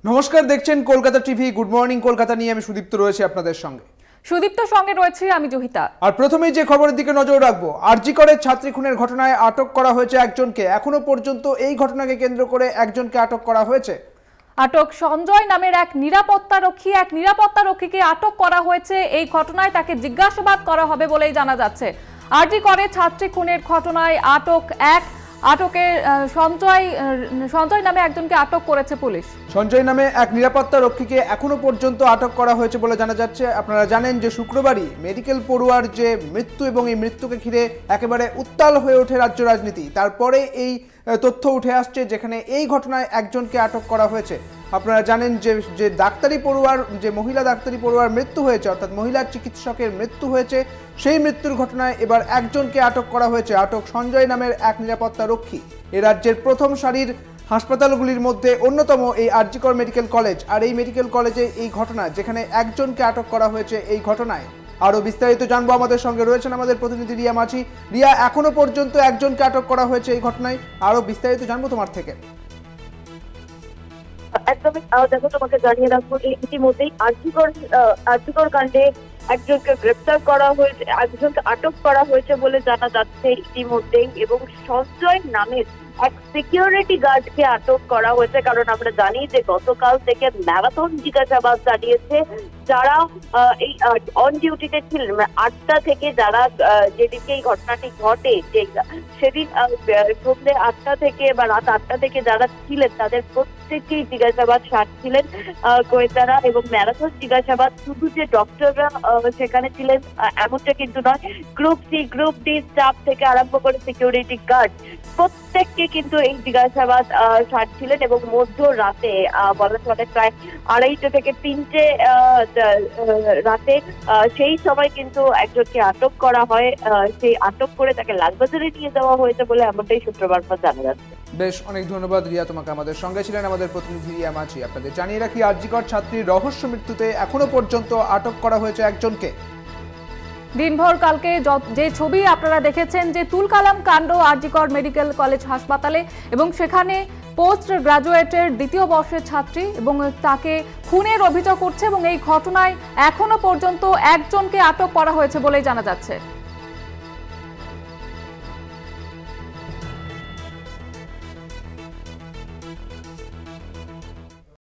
নমস্কার, দেখছেন Kolkata TV. Good morning Kolkata নিয়ে আমি সুদীপ্ত রয়েছে আপনাদের সঙ্গে। সুদীপ্তর সঙ্গে রয়েছে আমি জহিতা। আর প্রথমেই যে খবরের দিকে নজর রাখবো, আরজি করের ছাত্রী খুনের ঘটনায় আটক করা হয়েছে একজনকে। এখনো পর্যন্ত এই ঘটনাকে কেন্দ্র করে একজনকে আটক করা হয়েছে। আটক সঞ্জয় নামের এক নিরাপত্তারক্ষীকে আটক করা হয়েছে। এই ঘটনায় তাকে জিজ্ঞাসাবাদ করা হবে বলেই জানা যাচ্ছে। আরজি করের ছাত্রী খুনের ঘটনায় আটকের সঞ্জয় নামে একজনকে আটক করেছে পুলিশ। সঞ্জয় নামে এক নিরাপত্তা রক্ষীকে এখনো পর্যন্ত আটক করা হয়েছে বলে জানা যাচ্ছে। আপনারা জানেন যে শুক্রবারই মেডিকেল পড়ুয়ার যে মৃত্যু এবং এই মৃত্যুকে ঘিরে একেবারে উত্তাল হয়ে ওঠে রাজ্য রাজনীতি। তারপরে এই তথ্য উঠে আসছে যেখানে এই ঘটনায় একজনকে আটক করা হয়েছে। আপনারা জানেন যে ডাক্তারি পড়ুয়ার যে মহিলা ডাক্তারি পড়ুয়ার মৃত্যু হয়েছে, অর্থাৎ মহিলা চিকিৎসকের মৃত্যু হয়েছে, সেই মৃত্যুর ঘটনায় এবার একজনকে আটক করা হয়েছে। আটক সঞ্জয় নামের এক নিরাপত্তা রক্ষী। এ রাজ্যের প্রথম সারির হাসপাতালগুলির মধ্যে অন্যতম এই আরজি কর মেডিকেল কলেজ। আর এই মেডিকেল কলেজে এই ঘটনা, যেখানে একজনকে আটক করা হয়েছে এই ঘটনায়। আরো বিস্তারিত জানবো, আমাদের সঙ্গে রয়েছেন আমাদের প্রতিনিধি রিয়া মাঝি। রিয়া, এখনো পর্যন্ত একজনকে আটক করা হয়েছে এই ঘটনায়, আরো বিস্তারিত জানবো তোমার থেকে। একদমই দেখো, তোমাকে জানিয়ে রাখবো যে ইতিমধ্যেই আরজিকর কাণ্ডে একজনকে গ্রেপ্তার করা হয়েছে, একজনকে আটক করা হয়েছে বলে জানা যাচ্ছে ইতিমধ্যেই। এবং সঞ্জয় নামের এক সিকিউরিটি গার্ডকে আটক করা হয়েছে। কারণ আমরা জানি যে গতকাল থেকে ম্যারাথন জিজ্ঞাসাবাদ চালিয়েছে যারা এই অন ডিউটিতে ছিলেন। 8টা থেকে যারা যেদিকে এই ঘটনাটি ঘটে, সেদিন সন্ধ্যে 8টা থেকে বা রাত 8টা থেকে যারা ছিলেন তাদের প্রত্যেককেই জিজ্ঞাসাবাদ সারছিলেন গোয়েন্দারা। এবং ম্যারাথন জিজ্ঞাসাবাদ শুধু যে ডক্টররা সেখানে ছিলেন এমনটা কিন্তু নয়, group C group D staff থেকে আরম্ভ করে সিকিউরিটি গার্ড প্রত্যেককে কিন্তু এই জিজ্ঞাসাবাদ সারছিলেন। এবং মধ্যরাতে বলা চলে প্রায় 2:30 থেকে 3টে রাতে সেই সময় কিন্তু একজনকে আটক করা হয়। সেই আটক করে তাকে লালবাজারে নিয়ে যাওয়া হয়েছে বলে এমনটাই সূত্র মারফত জানা যাচ্ছে। বেশ, অনেক ধন্যবাদ রিয়া তোমাকে। আমাদের সঙ্গে ছিলেন আমাদের প্রতিনিধি রিয়া মাঝি। আপনাদের জানিয়ে রাখি, আরজি কর ছাত্রীর রহস্য মৃত্যুতে এখনো পর্যন্ত আটক করা হয়েছে একজনকে। দিনভর কালকে যে ছবি আপনারা দেখেছেন, যে তুলকালাম কাণ্ড আরজি কর মেডিকেল কলেজ হাসপাতালে, এবং সেখানে পোস্ট গ্রাজুয়েটের 2য় বর্ষের ছাত্রী এবং তাকে খুনের অভিযোগ করছে। এবং এই ঘটনায় এখনো পর্যন্ত একজনকে আটক করা হয়েছে বলেই জানা যাচ্ছে।